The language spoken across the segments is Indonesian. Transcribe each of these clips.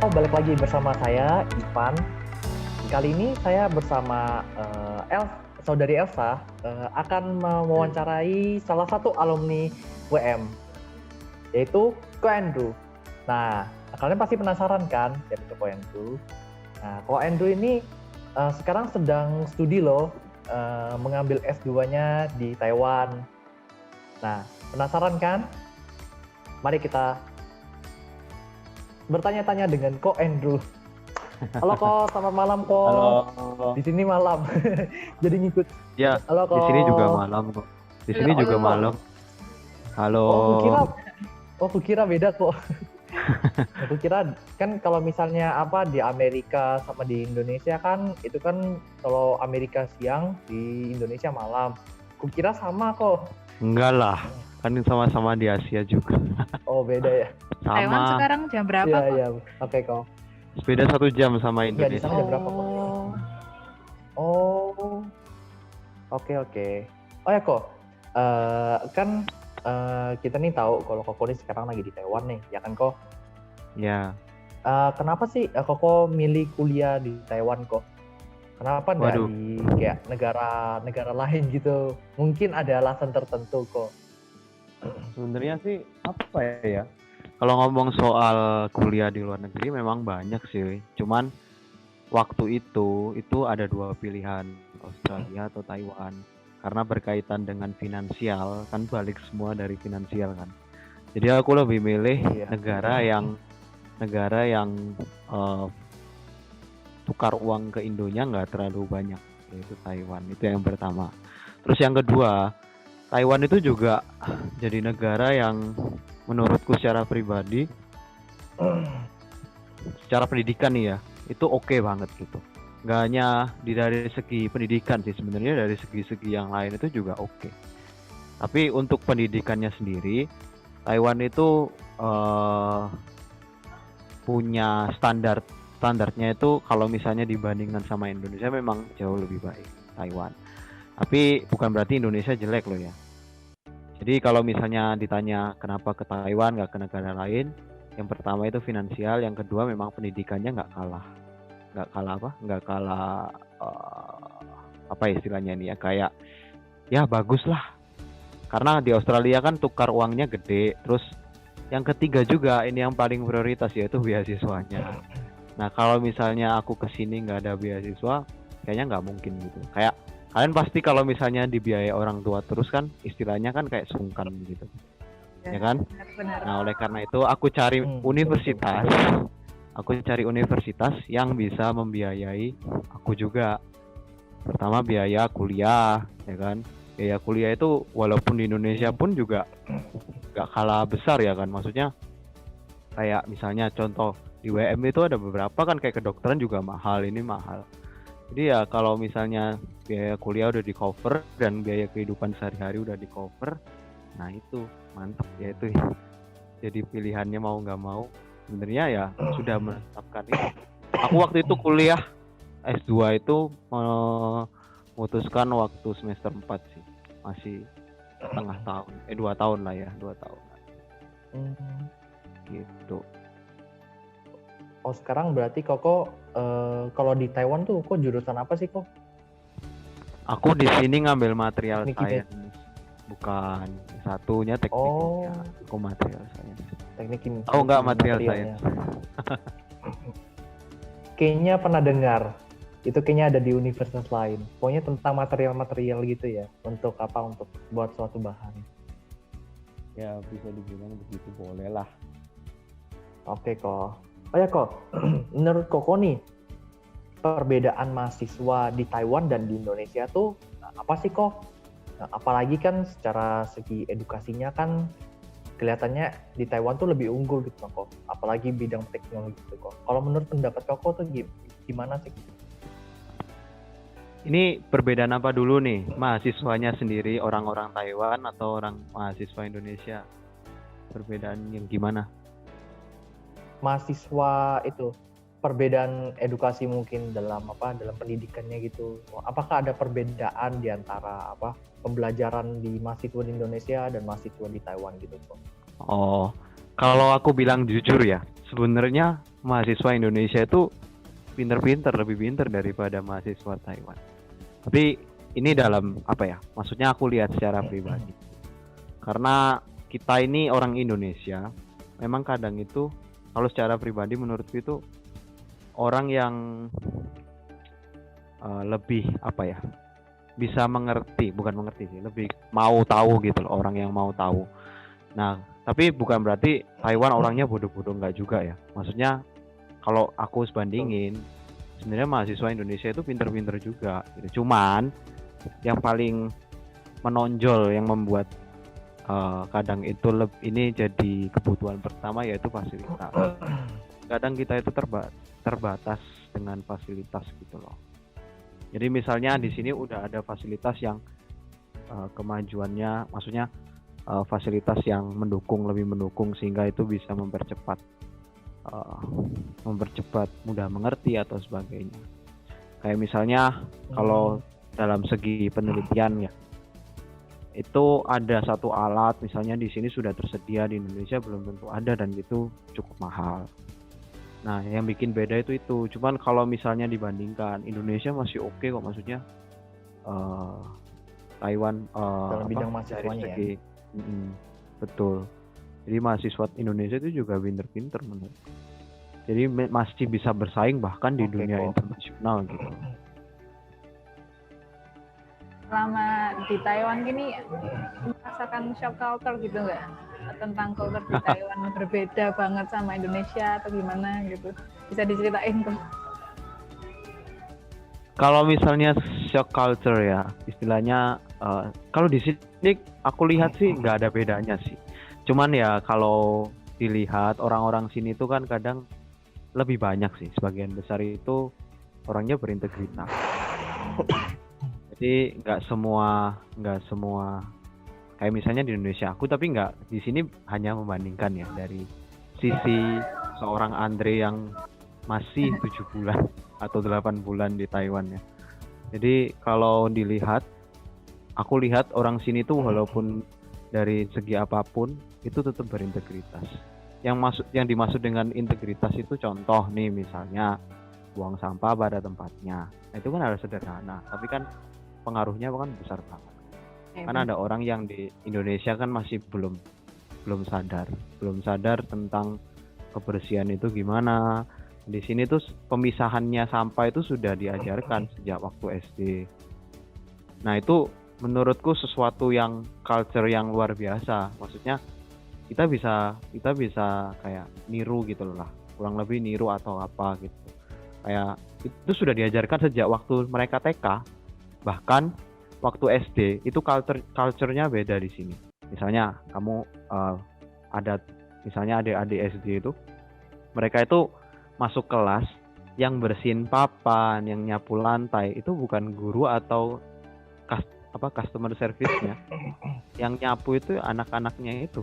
balik lagi bersama saya, Ivan. Kali ini saya bersama saudari Elsa akan mewawancarai salah satu alumni WM, yaitu Ko Andrew. Nah, kalian pasti penasaran kan siapa Ko Andrew? Nah, Ko Andrew ini sekarang sedang studi loh, mengambil S2-nya di Taiwan. Nah, penasaran kan? Mari kita bertanya-tanya dengan Ko Andrew. Halo Ko, selamat malam Ko. Halo. Di sini malam. Jadi ngikut. Ya, Halo Ko. di sini juga malam kok. Di sini juga malam. Halo. Aku kira beda kok. Aku kira kan kalau misalnya di Amerika sama di Indonesia kan itu kan kalau Amerika siang di Indonesia malam. Aku kira sama kok. Enggak lah, kan sama-sama di Asia juga. Oh beda ya. Sama. Taiwan sekarang jam berapa kok? Iya. Oke kok. Beda 1 jam sama Iya di Indonesia. sana jam berapa kok? Oh. Oke. Oh ya kok. Kan kita nih tahu kalau Koko ini sekarang lagi di Taiwan nih, ya kan kok? Ya. Kenapa sih Koko milih kuliah di Taiwan kok? Kenapa nggak di kayak negara lain gitu? Mungkin ada alasan tertentu kok. Sebenarnya sih apa ya? Kalau ngomong soal kuliah di luar negeri memang banyak sih. Cuman waktu itu ada 2 pilihan, Australia atau Taiwan. Karena berkaitan dengan finansial, kan balik semua dari finansial kan. Jadi aku lebih milih negara yang tukar uang ke Indonya nggak terlalu banyak, yaitu Taiwan. Itu yang pertama. Terus yang kedua, Taiwan itu juga jadi negara yang menurutku secara pribadi, secara pendidikan nih ya, itu oke banget gitu. Nggak hanya dari segi pendidikan sih, sebenarnya dari segi-segi yang lain itu juga oke. Tapi untuk pendidikannya sendiri, Taiwan itu punya standarnya itu kalau misalnya dibandingkan sama Indonesia memang jauh lebih baik Taiwan. Tapi bukan berarti Indonesia jelek loh ya. Jadi kalau misalnya ditanya kenapa ke Taiwan nggak ke negara lain, yang pertama itu finansial, yang kedua memang pendidikannya nggak kalah apa istilahnya nih ya, kayak ya bagus lah. Karena di Australia kan tukar uangnya gede. Terus yang ketiga juga ini yang paling prioritas yaitu beasiswanya. Nah kalau misalnya aku kesini nggak ada beasiswa, kayaknya nggak mungkin gitu. Kayak kalian pasti kalau misalnya dibiayai orang tua terus kan istilahnya kan kayak sungkan gitu, ya kan? Benar. Nah oleh karena itu aku cari universitas yang bisa membiayai aku juga. Pertama biaya kuliah, ya kan? Biaya kuliah itu walaupun di Indonesia pun juga nggak kalah besar ya kan? Maksudnya kayak misalnya contoh di WM itu ada beberapa kan kayak kedokteran juga mahal, ini mahal. Jadi ya kalau misalnya biaya kuliah udah di cover dan biaya kehidupan sehari-hari udah di cover, nah itu mantap ya itu. Jadi pilihannya mau nggak mau, sebenarnya ya sudah menetapkan itu. Aku waktu itu kuliah S2 itu memutuskan waktu semester 4 sih, masih setengah tahun, 2 tahun lah ya, 2 tahun lah. Gitu. Oh sekarang berarti Koko kalau di Taiwan tuh kok jurusan apa sih kok? Aku di sini ngambil material science, bukan satunya teknik kimia. Aku material science. Teknik kimia. Tahu nggak material science? Kayaknya pernah dengar. Itu kayaknya ada di universitas lain. Pokoknya tentang material-material gitu ya. Untuk apa? Untuk buat suatu bahan. Ya bisa dibilang begitu, boleh lah. Oke kok. Oh ya kok, menurut Koko nih, perbedaan mahasiswa di Taiwan dan di Indonesia tuh apa sih kok? Nah, apalagi kan secara segi edukasinya kan kelihatannya di Taiwan tuh lebih unggul gitu kok. Apalagi bidang teknologi gitu kok. Kalau menurut pendapat Koko tuh gimana sih? Ini perbedaan apa dulu nih? Mahasiswanya sendiri, orang-orang Taiwan atau orang mahasiswa Indonesia? Perbedaan yang gimana? Mahasiswa itu perbedaan edukasi mungkin dalam pendidikannya gitu. Apakah ada perbedaan di antara pembelajaran di mahasiswa di Indonesia dan mahasiswa di Taiwan gitu kok? Oh, kalau aku bilang jujur ya, sebenarnya mahasiswa Indonesia itu pinter-pinter, lebih pinter daripada mahasiswa Taiwan. Tapi ini dalam apa ya? Maksudnya aku lihat secara pribadi. Karena kita ini orang Indonesia, memang kadang itu kalau secara pribadi menurutku itu orang yang lebih apa ya? Bisa mengerti, bukan mengerti sih, lebih mau tahu gitu loh, orang yang mau tahu. Nah, tapi bukan berarti Taiwan orangnya bodoh-bodoh, enggak juga ya. Maksudnya kalau aku bandingin, sebenarnya mahasiswa Indonesia itu pinter-pinter juga gitu. Cuman yang paling menonjol yang membuat kadang itu ini jadi kebutuhan pertama yaitu fasilitas. Kadang kita itu terbatas dengan fasilitas gitu loh. Jadi misalnya di sini udah ada fasilitas yang kemajuannya, maksudnya fasilitas yang lebih mendukung sehingga itu bisa mempercepat mudah mengerti atau sebagainya. Kayak misalnya kalau dalam segi penelitian ya, itu ada satu alat misalnya di sini sudah tersedia, di Indonesia belum tentu ada dan itu cukup mahal. Nah, yang bikin beda itu. Cuman kalau misalnya dibandingkan Indonesia masih oke kok, maksudnya Taiwan dalam bidang mahasiswanya ya. Betul. Jadi mahasiswa Indonesia itu juga pinter-pinter menurut. Jadi masih bisa bersaing bahkan di dunia internasional gitu. Selama di Taiwan gini merasakan shock culture gitu nggak? Tentang culture di Taiwan berbeda banget sama Indonesia atau gimana gitu? Bisa diceritain tuh? Kalau misalnya shock culture ya, istilahnya kalau di sini aku lihat sih nggak ada bedanya sih. Cuman ya kalau dilihat orang-orang sini itu kan kadang lebih banyak sih, sebagian besar itu orangnya berintegritas. Jadi nggak semua kayak misalnya di Indonesia aku, tapi nggak, di sini hanya membandingkan ya dari sisi seorang Andre yang masih 7 bulan atau 8 bulan di Taiwan ya. Jadi kalau dilihat, aku lihat orang sini tuh walaupun dari segi apapun itu tetap berintegritas. Yang dimaksud dengan integritas itu contoh nih misalnya buang sampah pada tempatnya. Nah, itu kan harus sederhana, tapi kan pengaruhnya kan besar banget. Karena ada orang yang di Indonesia kan masih belum sadar tentang kebersihan itu gimana. Di sini tuh pemisahannya sampah itu sudah diajarkan sejak waktu SD. Nah, itu menurutku sesuatu yang culture yang luar biasa. Maksudnya kita bisa kayak niru gitu loh lah, kurang lebih niru atau apa gitu. Kayak itu sudah diajarkan sejak waktu mereka TK. Bahkan waktu SD itu culture-nya beda di sini. Misalnya kamu ada misalnya adik-adik SD itu, mereka itu masuk kelas yang bersihin papan, yang nyapu lantai itu bukan guru atau customer service-nya. Yang nyapu itu anak-anaknya itu.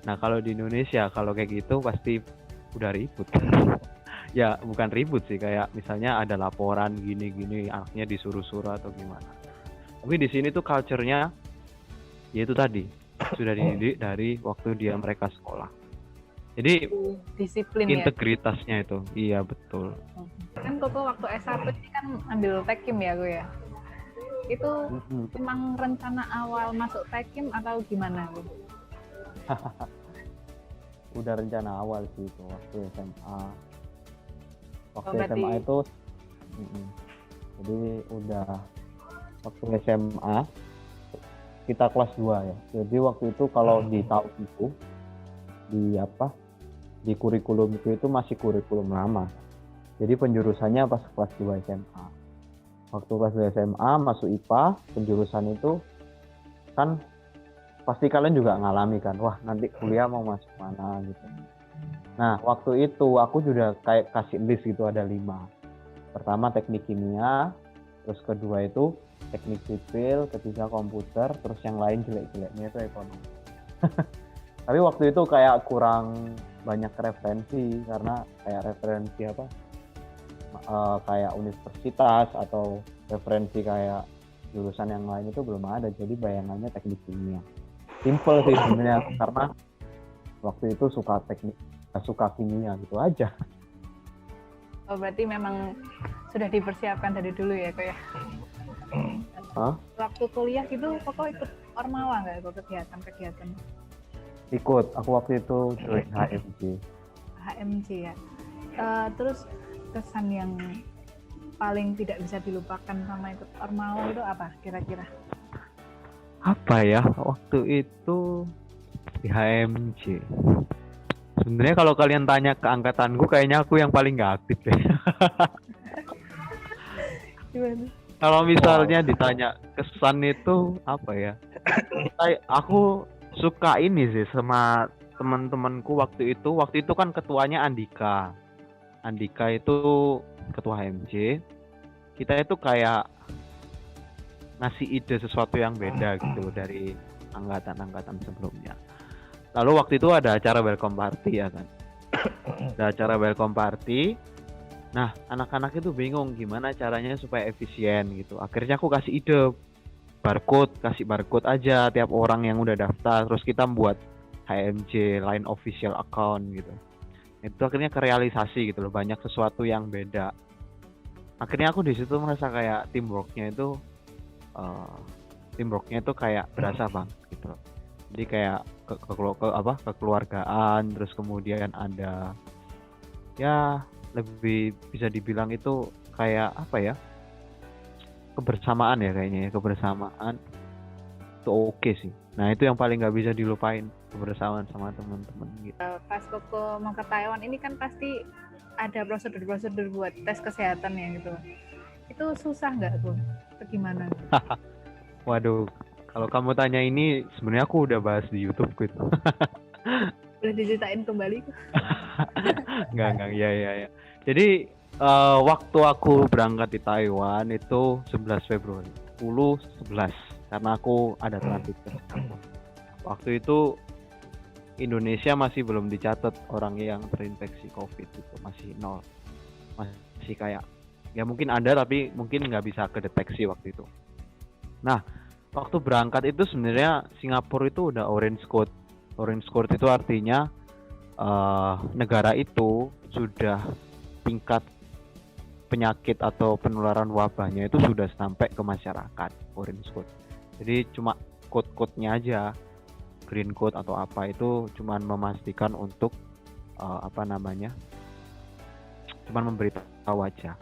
Nah, kalau di Indonesia kalau kayak gitu pasti udah ribut. Ya, bukan ribut sih, kayak misalnya ada laporan gini-gini anaknya disuruh-suruh atau gimana. Tapi di sini tuh culture-nya yaitu tadi sudah dididik dari waktu mereka sekolah. Jadi disiplin integritasnya ya? Itu iya betul. Kan Koko waktu S1 ini kan ambil Tekim ya gue ya. Itu memang rencana awal masuk Tekim atau gimana gue? Udah rencana awal sih itu waktu SMA. SMA itu jadi udah waktu SMA kita kelas 2 ya. Jadi waktu itu kalau di tahun itu di kurikulum itu masih kurikulum lama. Jadi penjurusannya pas kelas 2 SMA. Waktu kelas 2 SMA masuk IPA, penjurusan itu kan pasti kalian juga ngalami kan, wah nanti kuliah mau masuk mana gitu. Nah, waktu itu aku juga kayak kasih list gitu, ada 5. Pertama teknik kimia, terus kedua itu teknik sipil, ketiga komputer, terus yang lain jelek-jeleknya itu ekonomi. Tapi waktu itu kayak kurang banyak referensi, karena kayak referensi kayak universitas atau referensi kayak jurusan yang lain itu belum ada, jadi bayangannya teknik kimia. Simple sih sebenarnya, karena waktu itu suka teknik nggak suka kimia gitu aja. Oh, berarti memang sudah dipersiapkan dari dulu ya kok ya? Hah? Waktu kuliah gitu kok ikut Ormawa nggak ikut kegiatan Ikut, aku waktu itu join HMJ. HMJ ya? Terus kesan yang paling tidak bisa dilupakan sama ikut Ormawa itu apa kira-kira? Apa ya waktu itu di HMJ? Sebenarnya kalau kalian tanya ke angkatanku, kayaknya aku yang paling nggak aktif deh. Gimana? Kalau misalnya ditanya kesan itu apa ya? Aku suka ini sih sama teman-temanku waktu itu. Waktu itu kan ketuanya Andika. Andika itu ketua HMJ. Kita itu kayak ngasih ide sesuatu yang beda gitu dari angkatan-angkatan sebelumnya. Lalu waktu itu ada acara welcome party ya kan. Ada acara welcome party. Nah, anak-anak itu bingung gimana caranya supaya efisien gitu. Akhirnya aku kasih ide kasih barcode aja tiap orang yang udah daftar. Terus kita buat HMJ line official account gitu. Itu akhirnya kerealisasi gitu loh, banyak sesuatu yang beda. Akhirnya aku di situ merasa kayak teamworknya itu kayak berasa banget gitu loh. Jadi kayak kekeluargaan, terus kemudian ada ya lebih bisa dibilang itu kayak apa ya, kebersamaan ya kayaknya ya, kebersamaan itu oke sih. Nah itu yang paling nggak bisa dilupain, kebersamaan sama teman-teman gitu. Pas Koko mau ke Taiwan ini kan pasti ada prosedur-prosedur buat tes kesehatan ya gitu. Itu susah nggak tuh? Atau gimana? Waduh, kalau kamu tanya ini sebenarnya aku udah bahas di YouTube gitu. Boleh diceritain kembali? Enggak, ya. Jadi waktu aku berangkat di Taiwan itu 11 Februari, 10-11, karena aku ada transit ke Singapura. Waktu itu Indonesia masih belum dicatat orang yang terinfeksi COVID itu, masih nol, masih kayak ya mungkin ada tapi mungkin nggak bisa kedeteksi waktu itu. Nah, waktu berangkat itu sebenarnya Singapura itu udah orange code. Orange code itu artinya negara itu sudah tingkat penyakit atau penularan wabahnya itu sudah sampai ke masyarakat, orange code. Jadi cuma code-code-nya aja, green code atau apa itu cuma memastikan untuk cuma memberitahu aja.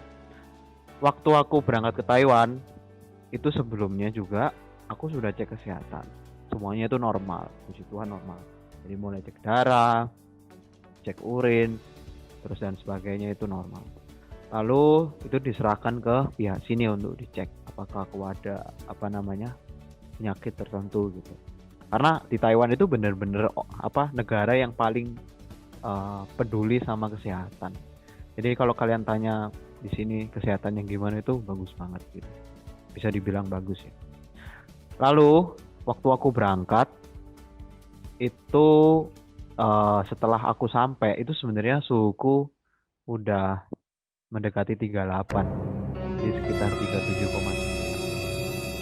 Waktu aku berangkat ke Taiwan itu sebelumnya juga aku sudah cek kesehatan, semuanya itu normal, puji Tuhan normal. Jadi mulai cek darah, cek urin, terus dan sebagainya itu normal. Lalu itu diserahkan ke pihak sini untuk dicek apakah aku ada penyakit tertentu gitu. Karena di Taiwan itu benar-benar negara yang paling peduli sama kesehatan. Jadi kalau kalian tanya di sini kesehatan yang gimana itu bagus banget gitu. Bisa dibilang bagus ya. Lalu waktu aku berangkat itu setelah aku sampai itu sebenarnya suhuku udah mendekati 38, jadi sekitar 37,1.